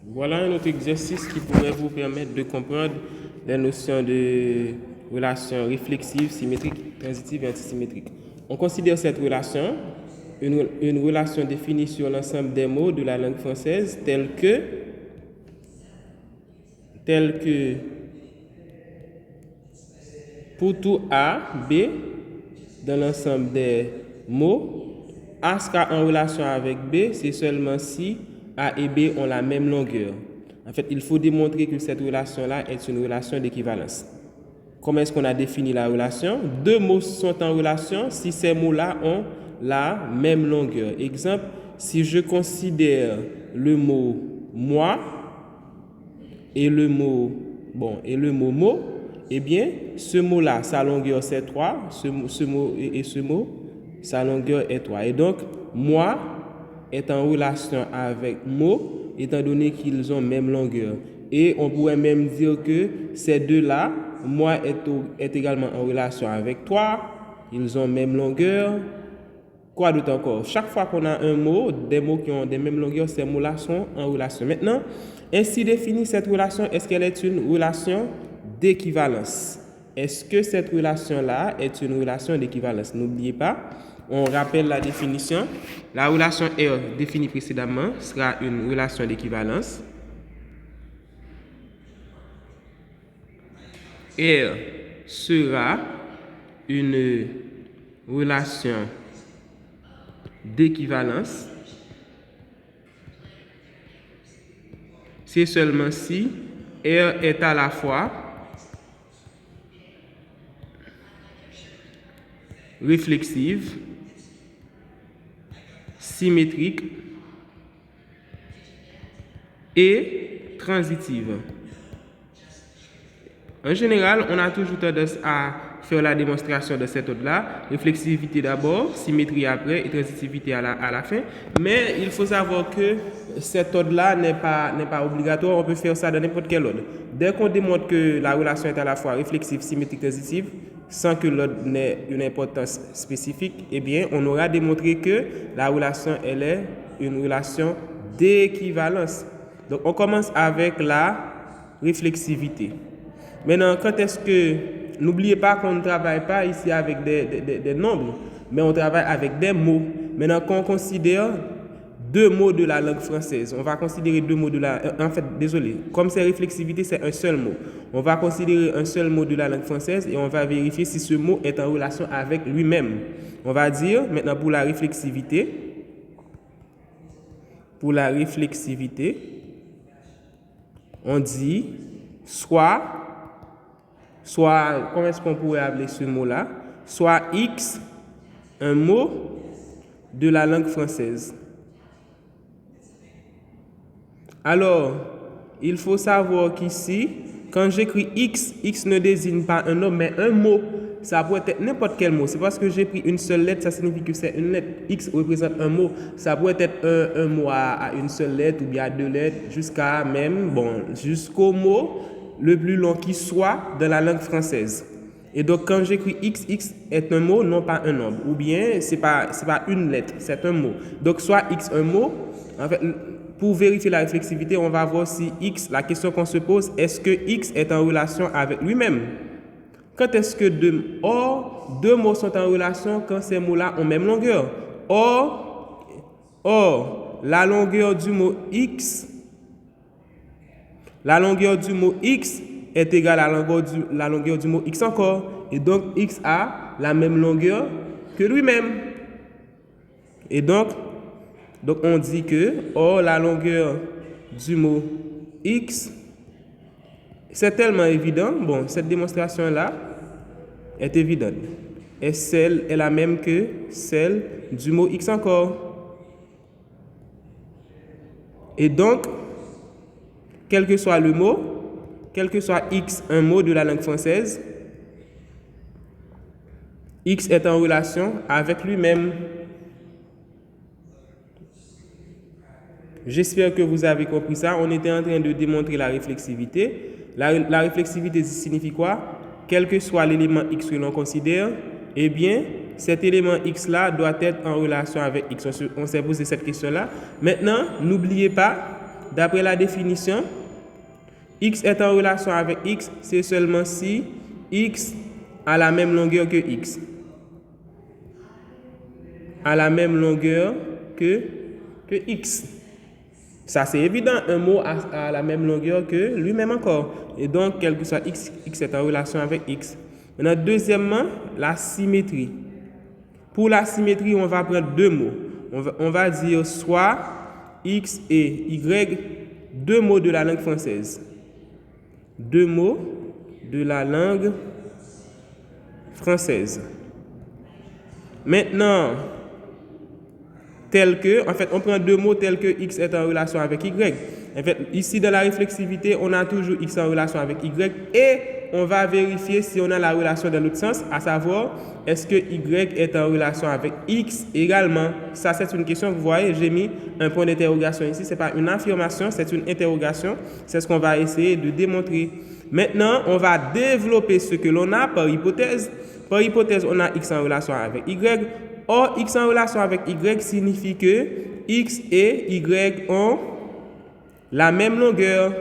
Voilà un autre exercice qui pourrait vous permettre de comprendre les notions de relations réflexives, symétriques, transitives et antisymétriques. On considère cette relation une relation définie sur l'ensemble des mots de la langue française tels que pour tout A, B, dans l'ensemble des mots, A sera en relation avec B, c'est seulement si A et B ont la même longueur. En fait, il faut démontrer que cette relation-là est une relation d'équivalence. Comment est-ce qu'on a défini la relation? Deux mots sont en relation si ces mots-là ont la même longueur. Exemple, si je considère le mot moi et le mot mot, eh bien, ce mot-là, sa longueur c'est 3, ce mot, sa longueur est 3. Et donc, moi est en relation avec mot, étant donné qu'ils ont même longueur. Et on pourrait même dire que ces deux-là, moi est également en relation avec toi, ils ont même longueur. Quoi d'autre encore? Chaque fois qu'on a un mot, des mots qui ont des mêmes longueurs, ces mots-là sont en relation. Maintenant, ainsi définie cette relation, est-ce qu'elle est une relation d'équivalence? Est-ce que cette relation-là est une relation d'équivalence? N'oubliez pas, on rappelle la définition. La relation R définie précédemment sera une relation d'équivalence. R sera une relation d'équivalence. C'est seulement si R est à la fois réflexive, symétrique et transitive. En général, on a toujours tendance à faire la démonstration de cette ordre-là. Réflexivité d'abord, symétrie après et transitivité à la fin. Mais il faut savoir que cet ordre-là n'est pas obligatoire. On peut faire ça dans n'importe quel ordre. Dès qu'on démontre que la relation est à la fois réflexive, symétrique, transitive, sans que l'ordre n'ait une importance spécifique, eh bien, on aura démontré que la relation, elle est une relation d'équivalence. Donc, on commence avec la réflexivité. Maintenant, quand est-ce que... N'oubliez pas qu'on ne travaille pas ici avec des nombres, mais on travaille avec des mots. Maintenant, quand on considère deux mots de la langue française, on va considérer deux mots de la... En fait, désolé, comme c'est réflexivité, c'est un seul mot. On va considérer un seul mot de la langue française et on va vérifier si ce mot est en relation avec lui-même. On va dire, maintenant, pour la réflexivité, on dit soit, comment est-ce qu'on pourrait appeler ce mot-là? Soit X, un mot de la langue française. Alors, il faut savoir qu'ici, quand j'écris X, X ne désigne pas un nom, mais un mot. Ça pourrait être n'importe quel mot. C'est parce que j'ai pris une seule lettre, ça signifie que c'est une lettre. X représente un mot. Ça pourrait être un mot à une seule lettre ou bien à deux lettres, jusqu'au mot le plus long qui soit dans la langue française. Et donc, quand j'écris X, X est un mot, non pas un nombre. Ou bien, c'est pas une lettre, c'est un mot. Donc, soit X un mot, en fait, pour vérifier la réflexivité, on va voir si X, la question qu'on se pose, est-ce que X est en relation avec lui-même? Quand est-ce que deux mots sont en relation quand ces mots-là ont même longueur? Or, la longueur du mot X est égale à la longueur du mot X encore. Et donc, X a la même longueur que lui-même. Et donc, on dit que, la longueur du mot X, c'est tellement évident. Bon, cette démonstration-là est évidente. Et celle est la même que celle du mot X encore. Et donc, quel que soit le mot, quel que soit X, un mot de la langue française, X est en relation avec lui-même. J'espère que vous avez compris ça. On était en train de démontrer la réflexivité. La réflexivité signifie quoi? Quel que soit l'élément X que l'on considère, eh bien, cet élément X-là doit être en relation avec X. On s'est posé cette question-là. Maintenant, n'oubliez pas d'après la définition, x est en relation avec x, c'est seulement si x a la même longueur que x. A la même longueur que x. Ça, c'est évident, un mot a la même longueur que lui-même encore. Et donc, quel que soit x, x est en relation avec x. Maintenant, deuxièmement, la symétrie. Pour la symétrie, on va prendre deux mots. On va dire soit x et y, deux mots de la langue française. Deux mots de la langue française. Maintenant, en fait, on prend deux mots tels que x est en relation avec y. En fait, ici, dans la réflexivité, on a toujours x en relation avec y et on va vérifier si on a la relation dans l'autre sens, à savoir, est-ce que y est en relation avec x également? Ça, c'est une question que vous voyez, j'ai mis un point d'interrogation ici. Ce n'est pas une affirmation, c'est une interrogation. C'est ce qu'on va essayer de démontrer. Maintenant, on va développer ce que l'on a par hypothèse. Par hypothèse, on a x en relation avec y. Or, x en relation avec y signifie que x et y ont la même longueur.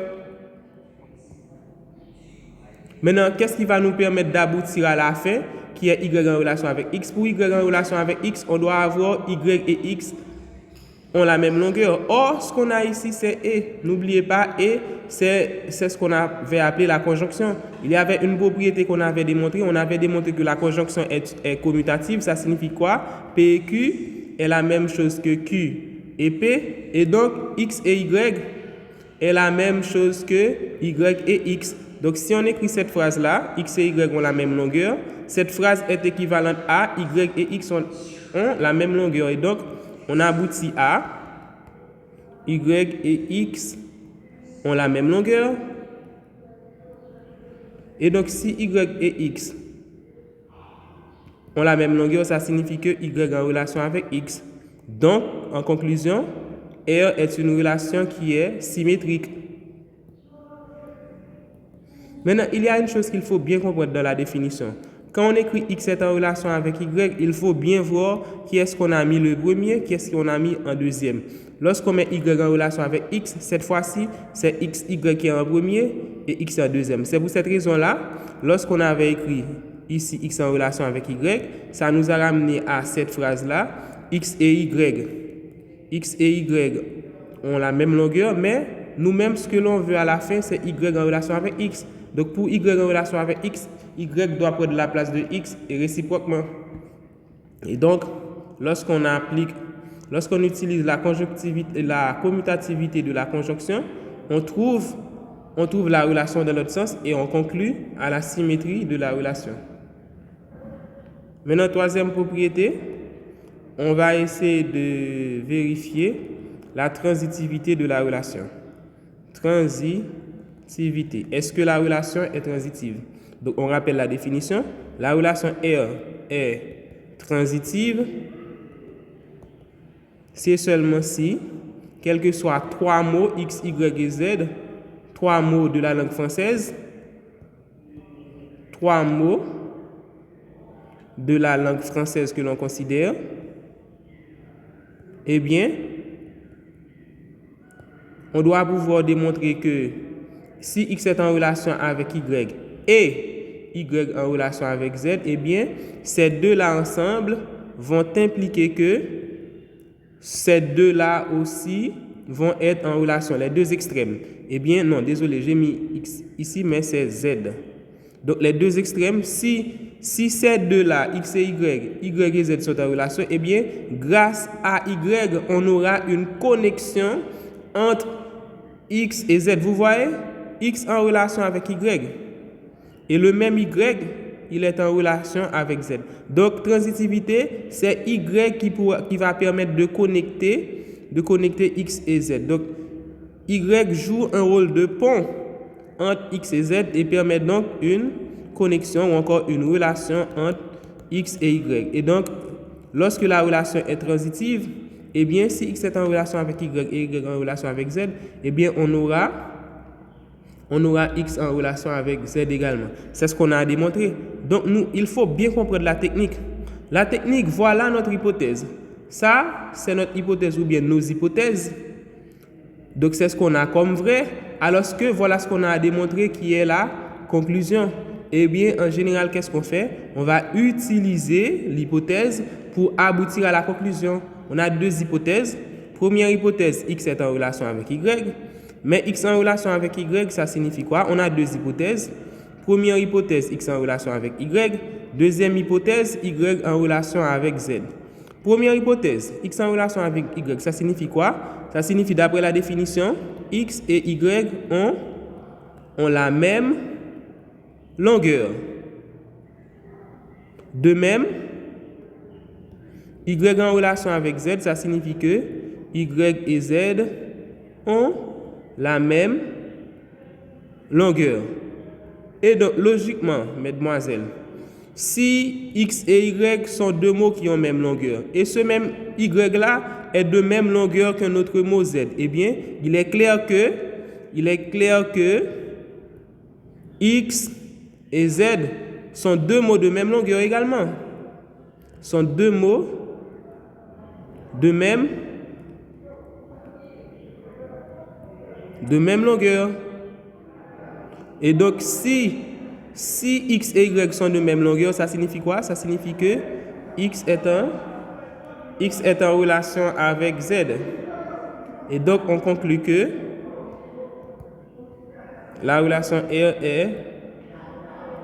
Maintenant, qu'est-ce qui va nous permettre d'aboutir à la fin, qui est y en relation avec x? Pour y en relation avec x, on doit avoir y et x ont la même longueur. Or, ce qu'on a ici, c'est et. N'oubliez pas, et, c'est ce qu'on avait appelé la conjonction. Il y avait une propriété qu'on avait démontrée. On avait démontré que la conjonction est commutative. Ça signifie quoi? P et Q est la même chose que Q et P. Et donc, x et y est la même chose que y et x. Donc, si on écrit cette phrase-là, x et y ont la même longueur, cette phrase est équivalente à y et x ont la même longueur. Et donc, on aboutit à y et x ont la même longueur. Et donc, si y et x ont la même longueur, ça signifie que y est en relation avec x. Donc, en conclusion, R est une relation qui est symétrique. Maintenant, il y a une chose qu'il faut bien comprendre dans la définition. Quand on écrit x est en relation avec y, il faut bien voir qui est-ce qu'on a mis le premier, qui est-ce qu'on a mis en deuxième. Lorsqu'on met y en relation avec x, cette fois-ci, c'est x, y qui est en premier et x en deuxième. C'est pour cette raison-là, lorsqu'on avait écrit ici x en relation avec y, ça nous a ramené à cette phrase-là, x et y ont la même longueur, mais nous-mêmes, ce que l'on veut à la fin, c'est y en relation avec x. Donc, pour y en relation avec x, y doit prendre la place de x et réciproquement. Et donc, lorsqu'on utilise la commutativité de la conjonction, on trouve la relation dans l'autre sens et on conclut à la symétrie de la relation. Maintenant, troisième propriété, on va essayer de vérifier la transitivité de la relation. Transitivité. Est-ce que la relation est transitive? Donc, on rappelle la définition. La relation R est transitive. C'est seulement si, quels que soient trois mots X, Y et Z, trois mots de la langue française, trois mots de la langue française que l'on considère, eh bien, on doit pouvoir démontrer que si X est en relation avec Y et Y en relation avec Z, eh bien, ces deux-là ensemble vont impliquer que ces deux-là aussi vont être en relation, les deux extrêmes. Eh bien, non, désolé, j'ai mis X ici, mais c'est Z. Donc, les deux extrêmes, si ces deux-là, X et Y et Z sont en relation, eh bien, grâce à Y, on aura une connexion entre X et Z. Vous voyez? X en relation avec Y. Et le même Y, il est en relation avec Z. Donc, transitivité, c'est Y qui va permettre de connecter X et Z. Donc, Y joue un rôle de pont entre X et Z et permet donc une connexion ou encore une relation entre X et Y. Et donc, lorsque la relation est transitive, eh bien, si X est en relation avec Y et Y en relation avec Z, eh bien, on aura X en relation avec Z également. C'est ce qu'on a démontré. Donc, il faut bien comprendre la technique. La technique, voilà notre hypothèse. Ça, c'est notre hypothèse ou bien nos hypothèses. Donc c'est ce qu'on a comme vrai, alors que voilà ce qu'on a démontré qui est la conclusion. Eh bien, en général, qu'est-ce qu'on fait? On va utiliser l'hypothèse pour aboutir à la conclusion. On a deux hypothèses. Première hypothèse, x est en relation avec y. Mais x en relation avec y, ça signifie quoi? On a deux hypothèses. Première hypothèse, x en relation avec y. Deuxième hypothèse, y en relation avec z. Première hypothèse, x en relation avec y, ça signifie quoi? Ça signifie, d'après la définition, x et y ont la même longueur. De même, y en relation avec z, ça signifie que y et z ont la même longueur. Et donc, logiquement, mesdemoiselles, si x et y sont deux mots qui ont même longueur, et ce même y là est de même longueur qu'un autre mot z, eh bien, il est clair que x et z sont deux mots de même longueur également. Sont deux mots de même longueur. Et donc, si x et y sont de même longueur, ça signifie quoi? Ça signifie que x est en relation avec z. Et donc, on conclut que la relation R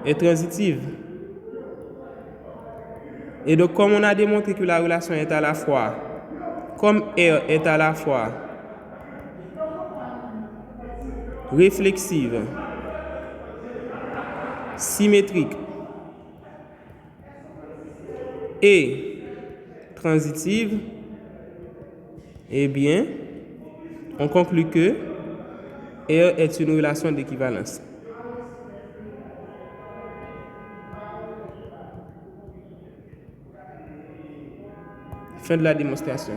est transitive. Et donc, comme on a démontré que la relation est à la fois, comme R est à la fois réflexive, symétrique et transitive, eh bien, on conclut que R est une relation d'équivalence. Fin de la démonstration.